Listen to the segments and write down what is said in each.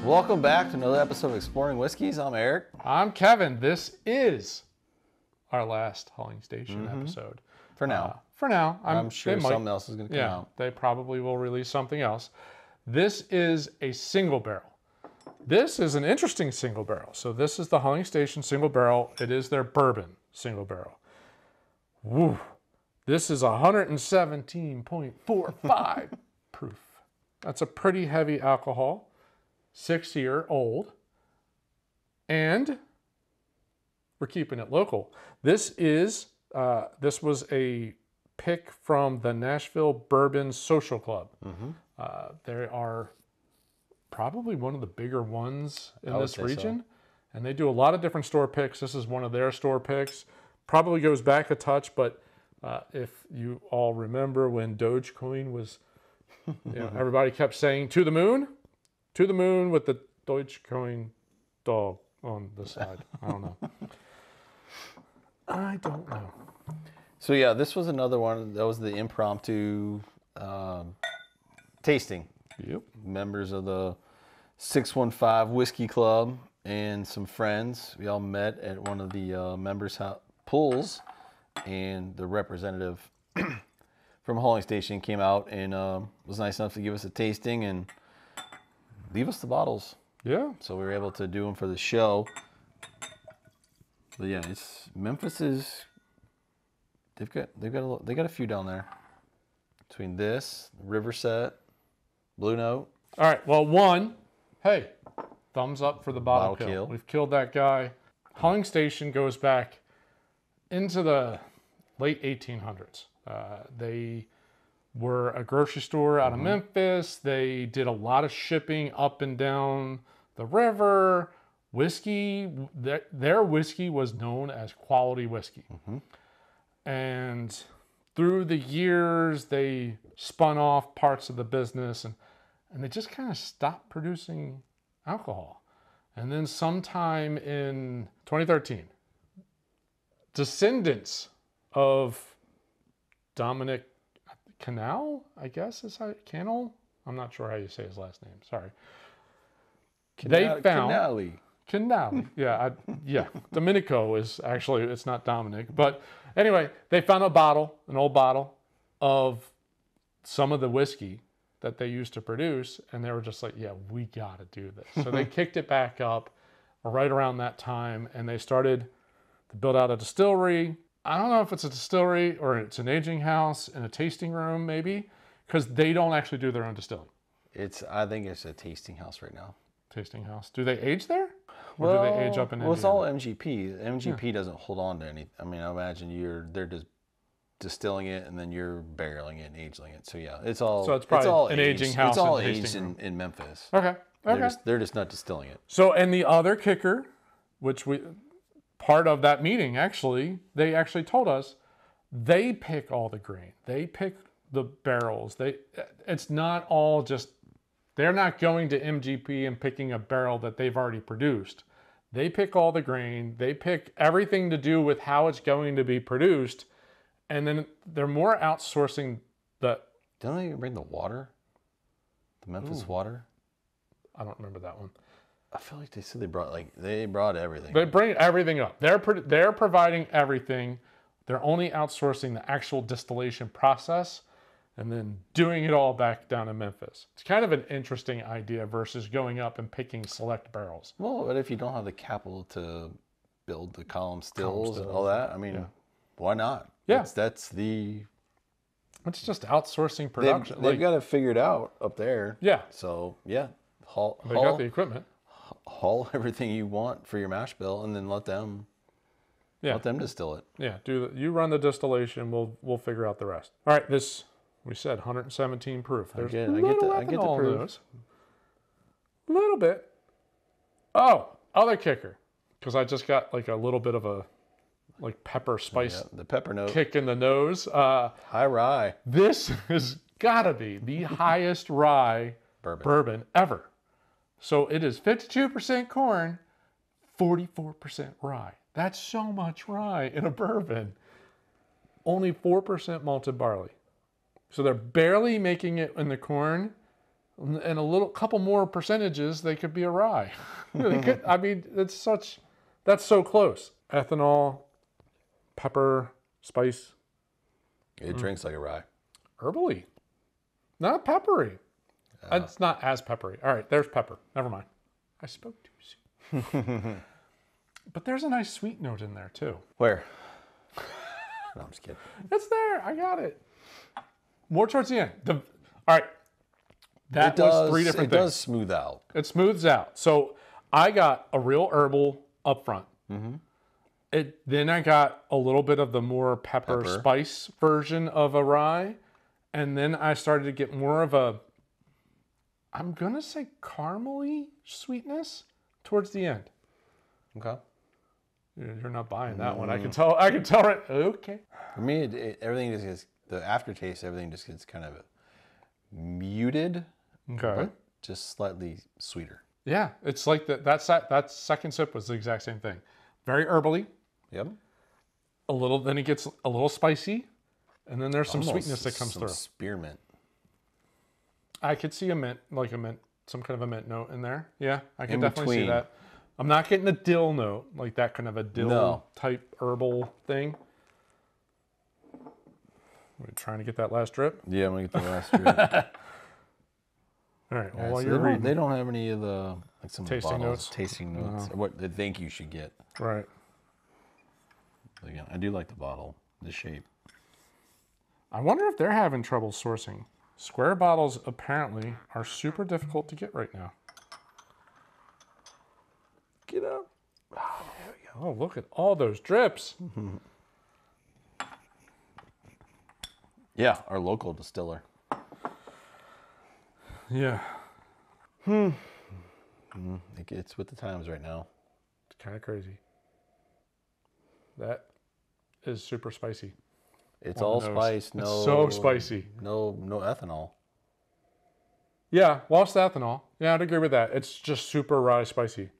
Welcome back to another episode of Exploring Whiskeys. I'm Eric. I'm Kevin. This is our last Huling Station episode. For now. For now. I'm sure something else is going to come out. They probably will release something else. This is a single barrel. This is an interesting single barrel. So this is the Huling Station single barrel. It is their bourbon single barrel. Woo. This is 117.45 proof. That's a pretty heavy alcohol. 6-year-old. And we're keeping it local. This was a pick from the Nashville Bourbon Social Club. They are probably one of the bigger ones in this region. So. And they do a lot of different store picks. This is one of their store picks. Probably goes back a touch, but if you all remember when Dogecoin was, everybody kept saying to the moon with the Dogecoin dog on the side. I don't know. I don't know. So yeah, this was another one. That was the impromptu tasting. Yep. Members of the 615 Whiskey Club and some friends. We all met at one of the members' pools, and the representative from Huling Station came out and was nice enough to give us a tasting and leave us the bottles. Yeah. So we were able to do them for the show. But yeah, Memphis is. They got a few down there. Between this, Riverset, Blue Note. All right. Well, hey, thumbs up for the bottle kill. We've killed that guy. Huling Station goes back into the late 1800s. They were a grocery store out of Memphis. They did a lot of shipping up and down the river. Whiskey, their whiskey was known as quality whiskey. And through the years, they spun off parts of the business and they just kind of stopped producing alcohol. And then sometime in 2013, descendants of Dominico Canale, I guess is how Canale. I'm not sure how you say his last name. Sorry. They found Canale. Yeah, Domenico is actually, it's not Dominic, but anyway, they found an old bottle of some of the whiskey that they used to produce, and they were just like, yeah, we got to do this. So they kicked it back up right around that time, and they started to build out a distillery. I don't know if it's a distillery or it's an aging house and a tasting room, maybe, because they don't actually do their own distilling. I think it's a tasting house right now. Tasting house. Do they age there? Or do they age up in India? Well, it's all MGP. MGP doesn't hold on to anything. I mean, I imagine they're just distilling it and then you're barreling it and aging it. So yeah, it's probably an aging house. It's all aged in Memphis. Okay. They're just not distilling it. So, and the other kicker, part of that meeting, actually, they actually told us they pick all the grain. They pick the barrels. It's not all just, they're not going to MGP and picking a barrel that they've already produced. They pick all the grain. They pick everything to do with how it's going to be produced. And then they're more outsourcing the... Don't they even bring the water? The Memphis water? I don't remember that one. I feel like they said they brought everything. They bring everything up. They're providing everything. They're only outsourcing the actual distillation process and then doing it all back down in Memphis. It's kind of an interesting idea versus going up and picking select barrels. Well, but if you don't have the capital to build the column stills and all that, I mean, why not? Yeah. It's just outsourcing production. They've got it figured out up there. Yeah. So, yeah. They got the equipment. Haul everything you want for your mash bill and then let them distill it. Yeah, you run the distillation, we'll figure out the rest. All right, this, we said 117 proof. There's I get the proof. A little bit. Oh, other kicker, because I just got like a little bit of a pepper spice, the pepper note kick in the nose. High rye. This has got to be the highest rye bourbon ever. So it is 52% corn, 44% rye. That's so much rye in a bourbon. Only 4% malted barley. So they're barely making it in the corn, and a couple more percentages, they could be a rye. I mean, that's so close. Ethanol, pepper, spice. It drinks like a rye. Herbally. Not peppery. It's not as peppery. All right, there's pepper. Never mind. I spoke too soon. But there's a nice sweet note in there too. Where? No, I'm just kidding. It's there. I got it. More towards the end. All right. That was 3 different things. It does smooth out. It smooths out. So I got a real herbal up front. Then I got a little bit of the more pepper spice version of a rye. And then I started to get more of a, I'm going to say caramely sweetness towards the end. Okay. You're not buying that one. I can tell right. Okay. For me, everything just gets, the aftertaste, everything just gets kind of muted. Okay. But just slightly sweeter. Yeah. It's like that second sip was the exact same thing. Very herbally. Yep. Then it gets a little spicy. And then there's some Almost sweetness that comes through. Spearmint. I could see some kind of a mint note in there. Yeah, I can definitely see that. I'm not getting a dill note, like that kind of a dill type herbal thing. We're trying to get that last drip. Yeah, I'm gonna get the last drip. All right. Well, while you're reading, they don't have any of the some tasting notes. Tasting notes. What they think you should get. Right. Again, I do like the bottle, the shape. I wonder if they're having trouble sourcing. Square bottles apparently are super difficult to get right now. Get up. Oh, there we go. Oh, look at all those drips. Yeah, our local distiller. Yeah. It's with the times right now. It's kind of crazy. That is super spicy. It's all spice. No, it's so spicy. No ethanol. Yeah, lost the ethanol. Yeah, I'd agree with that. It's just super rye spicy.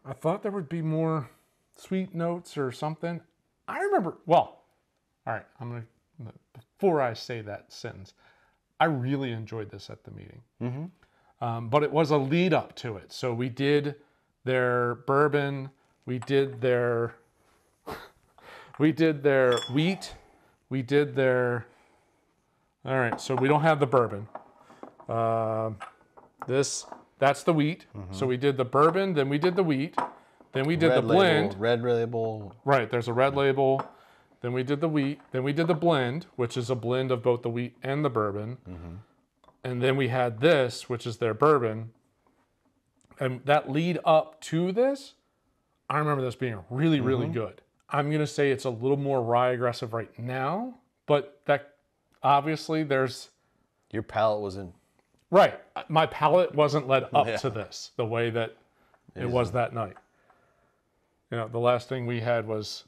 I thought there would be more sweet notes or something. I remember, well, all right, before I say that sentence, I really enjoyed this at the meeting. But it was a lead up to it. So we did their bourbon, we did their wheat, we did their, all right, so we don't have the bourbon. That's the wheat. So we did the bourbon, then we did the wheat, then we did the blend. Red label. Right, there's a red label. Then we did the wheat. Then we did the blend, which is a blend of both the wheat and the bourbon. And then we had this, which is their bourbon. And that lead up to this, I remember this being really, really good. I'm going to say it's a little more rye aggressive right now, but that obviously there's... Your palate wasn't... Right. My palate wasn't led up to this the way that it was that night. You know, the last thing we had was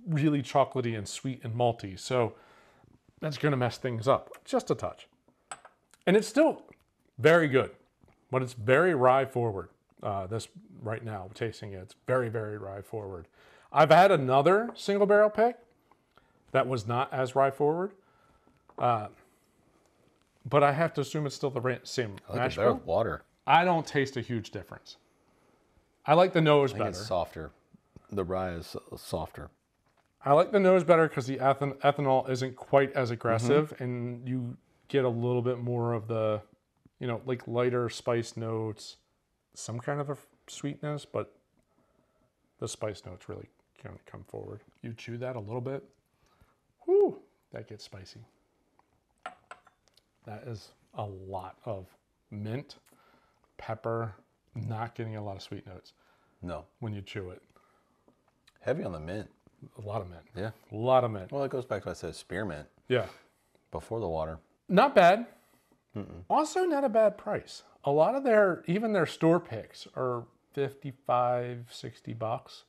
really chocolatey and sweet and malty. So that's going to mess things up just a touch. And it's still very good, but it's very rye forward. This right now, tasting it, it's very, very rye forward. I've had another single barrel pick that was not as rye forward. But I have to assume it's still the same. I like it better with water. I don't taste a huge difference. I like the nose better. It's softer. The rye is softer. I like the nose better because the ethanol isn't quite as aggressive, and you get a little bit more of the, like lighter spice notes, some kind of a sweetness, but the spice notes really kind of come forward. You chew that a little bit, whoo, that gets spicy. That is a lot of mint, pepper, not getting a lot of sweet notes. No. When you chew it. Heavy on the mint. A lot of mint. Yeah. A lot of mint. Well, it goes back to what I said, spearmint. Yeah. Before the water. Not bad. Also not a bad price. A lot of even their store picks are $55, $60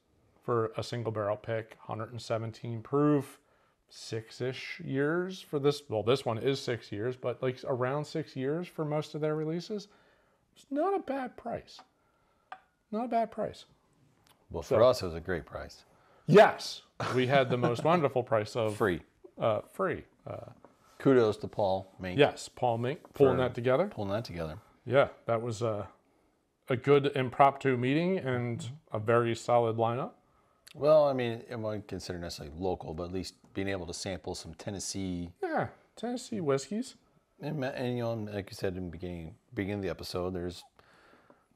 for a single barrel pick, 117 proof. 6-ish years for this. Well, this one is 6 years, but like around 6 years for most of their releases. It's not a bad price. Not a bad price. Well, for us, it was a great price. Yes. We had the most wonderful price of... Free. Free. Kudos to Paul Mink. Yes, Paul Mink pulling that together. Pulling that together. Yeah, that was a good impromptu meeting and a very solid lineup. Well, I mean, I wouldn't consider necessarily local, but at least being able to sample some Tennessee. Yeah, Tennessee whiskeys. And you know, like you said in the beginning of the episode, there's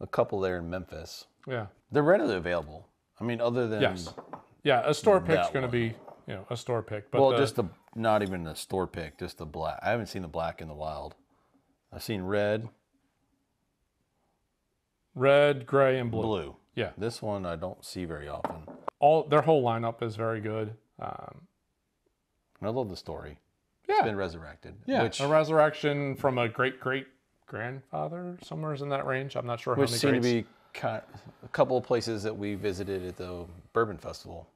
a couple there in Memphis. Yeah. They're readily available. I mean, other than Yes. Yeah, a store pick's going to be, you know, a store pick. But well, just not even a store pick, just the black. I haven't seen the black in the wild. I've seen red, gray, and blue. blue. Yeah. This one I don't see very often. Their whole lineup is very good. And I love the story. Yeah. It's been resurrected. Yeah, Which a resurrection from a great-great-grandfather, somewhere in that range. I'm not sure how many seemed greats. to be a couple of places that we visited at the Bourbon Festival.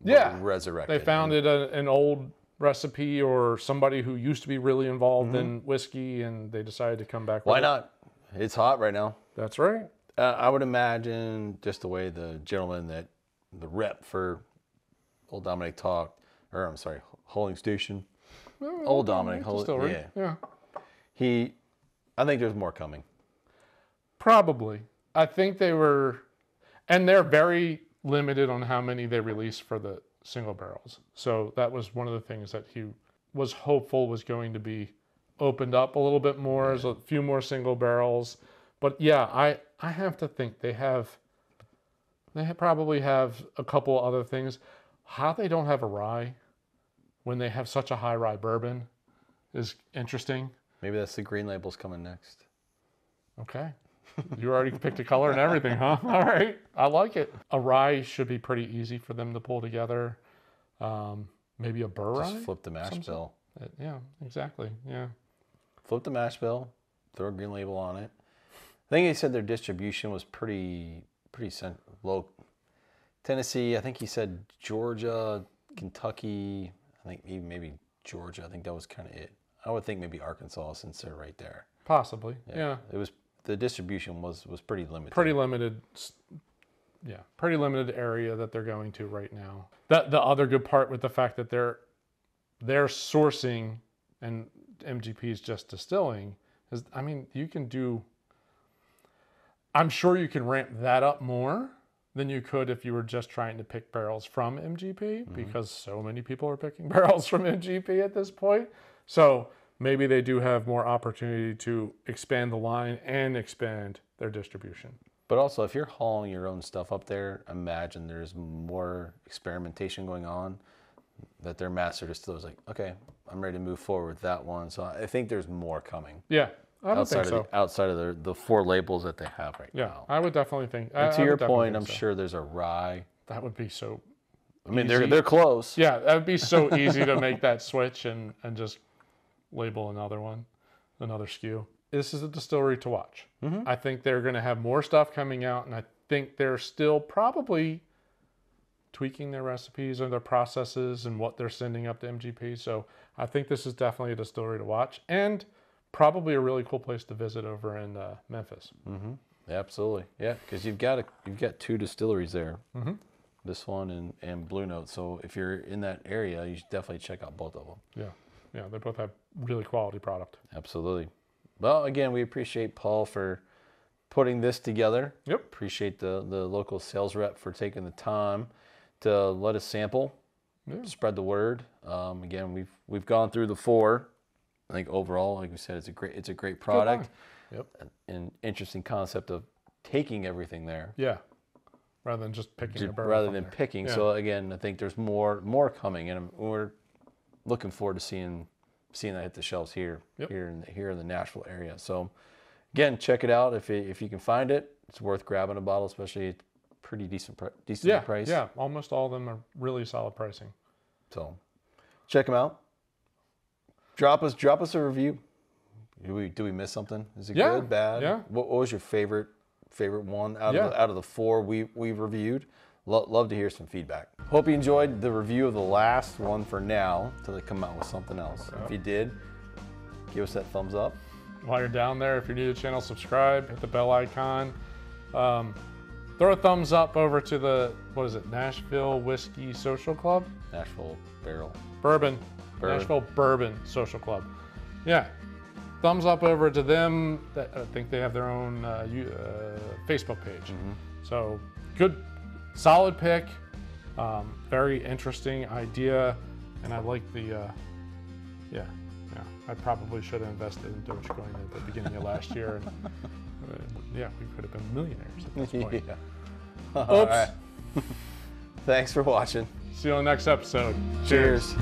Yeah. Resurrected. They found an old recipe or somebody who used to be really involved in whiskey, and they decided to come back with Why it. not? It's hot right now. That's right. I would imagine just the way the gentleman the rep for Old Dominick talked, or I'm sorry, Huling Station. Old Dominick. Distillery. Yeah. I think there's more coming. Probably. I think they were, and they're very limited on how many they release for the single barrels. So that was one of the things that he was hopeful was going to be opened up a little bit more, as a few more single barrels. But yeah, I have to think they probably have a couple other things. How they don't have a rye when they have such a high rye bourbon is interesting. Maybe that's the green labels coming next. Okay. You already picked a color and everything, huh? All right. I like it. A rye should be pretty easy for them to pull together. Maybe a burr rye? Just flip the mash bill. Yeah, exactly. Yeah. Flip the mash bill. Throw a green label on it. I think he said their distribution was pretty low. Tennessee, I think he said Georgia, Kentucky, I think even maybe Georgia. I think that was kind of it. I would think maybe Arkansas, since they're right there. Possibly, yeah. It was, the distribution was pretty limited. Pretty limited, yeah. Pretty limited area that they're going to right now. The other good part with the fact that they're sourcing and MGP is just distilling is, I mean, you can do, I'm sure you can ramp that up more than you could if you were just trying to pick barrels from MGP, because so many people are picking barrels from MGP at this point. So maybe they do have more opportunity to expand the line and expand their distribution. But also, if you're hauling your own stuff up there, imagine there's more experimentation going on, that their master distiller is like, okay, I'm ready to move forward with that one. So I think there's more coming. Yeah, I don't think so. Outside of the 4 labels that they have right now. I would definitely think. And to your point, I'm sure there's a rye. That would be so I mean, easy. they're close. Yeah, that would be so easy to make that switch and just label another one, another SKU. This is a distillery to watch. I think they're going to have more stuff coming out, and I think they're still probably tweaking their recipes or their processes and what they're sending up to MGP. So I think this is definitely a distillery to watch, and probably a really cool place to visit over in Memphis. Absolutely, yeah, because you've got 2 distilleries there. This one and Blue Note. So if you're in that area, you should definitely check out both of them. Yeah, they both have really quality product. Absolutely. Well, again, we appreciate Paul for putting this together. Yep. Appreciate the local sales rep for taking the time to let us sample, spread the word. Again, we've gone through the 4. I think overall, like we said, it's a great product. Yep. An interesting concept of taking everything there. Yeah. Rather than just picking a barrel. Rather than there. picking. Yeah. So again, I think there's more coming, and we're looking forward to seeing that hit the shelves here in the Nashville area. So again, check it out if you can find it. It's worth grabbing a bottle, especially at pretty decent price. Yeah, almost all of them are really solid pricing. So check them out. Drop us a review. Do we miss something? Is it good, bad? Yeah. What was your favorite one out of the 4 we've reviewed? Love to hear some feedback. Hope you enjoyed the review of the last one for now, until they come out with something else. If you did, give us that thumbs up. While you're down there, if you're new to the channel, subscribe, hit the bell icon. Throw a thumbs up over to the, Nashville Whiskey Social Club? Nashville Bourbon. Nashville Bourbon Social Club. Yeah. thumbs up over to them. I think they have their own Facebook page. So good, solid pick. Very interesting idea, and I like the. Yeah. I probably should have invested in Dogecoin at the beginning of last year, and yeah, we could have been millionaires at this point. All right. Thanks for watching. See you on the next episode. Cheers.